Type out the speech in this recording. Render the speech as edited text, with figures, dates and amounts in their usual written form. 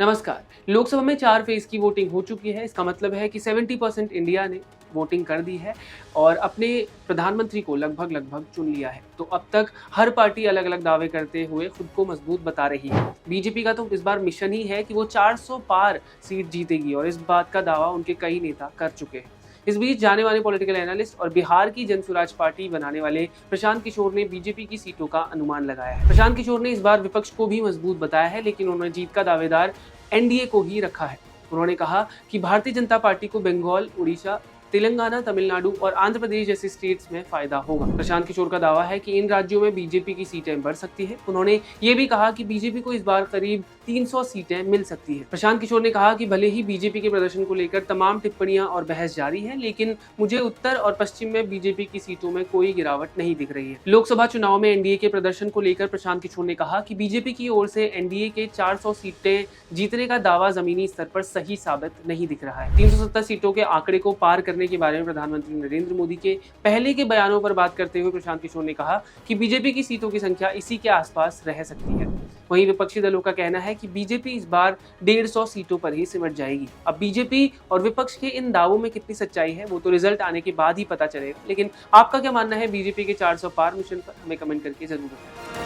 नमस्कार। लोकसभा में 4 फेज की वोटिंग हो चुकी है। इसका मतलब है कि 70% इंडिया ने वोटिंग कर दी है और अपने प्रधानमंत्री को लगभग चुन लिया है। तो अब तक हर पार्टी अलग-अलग दावे करते हुए खुद को मजबूत बता रही है। बीजेपी का तो इस बार मिशन ही है कि वो 400 पार सीट जीतेगी और इस बात का दावा उनके कई नेता कर चुके हैं। इस बीच जाने माने पॉलिटिकल एनालिस्ट और बिहार की जनसुराज पार्टी बनाने वाले प्रशांत किशोर ने बीजेपी की सीटों का अनुमान लगाया है। प्रशांत किशोर ने इस बार विपक्ष को भी मजबूत बताया है, लेकिन उन्होंने जीत का दावेदार एनडीए को ही रखा है। उन्होंने कहा कि भारतीय जनता पार्टी को बंगाल, उड़ीसा, तेलंगाना, तमिलनाडु और आंध्र प्रदेश जैसी स्टेट्स में फायदा होगा। प्रशांत किशोर का दावा है कि इन राज्यों में बीजेपी की सीटें बढ़ सकती है। उन्होंने ये भी कहा कि बीजेपी को इस बार करीब 300 सीटें मिल सकती है। प्रशांत किशोर ने कहा कि भले ही बीजेपी के प्रदर्शन को लेकर तमाम टिप्पणियां और बहस जारी है, लेकिन मुझे उत्तर और पश्चिम में बीजेपी की सीटों में कोई गिरावट नहीं दिख रही है। लोकसभा चुनाव में एनडीए के प्रदर्शन को लेकर प्रशांत किशोर ने कहा कि बीजेपी की ओर से एनडीए के 400 सीटें जीतने का दावा जमीनी स्तर पर सही साबित नहीं दिख रहा है। 370 सीटों के आंकड़े को पार करने के बारे में प्रधानमंत्री नरेंद्र मोदी के पहले के बयानों पर बात करते हुए प्रशांत किशोर ने कहा कि बीजेपी की सीटों की संख्या इसी के आसपास रह सकती है। वहीं विपक्षी दलों का कहना है कि बीजेपी इस बार 150 सीटों पर ही सिमट जाएगी। अब बीजेपी और विपक्ष के इन दावों में कितनी सच्चाई है वो तो रिजल्ट आने के बाद ही पता चलेगा। लेकिन आपका क्या मानना है बीजेपी के 400 पार मिशन पर? हमें कमेंट करके जरूर बताएं।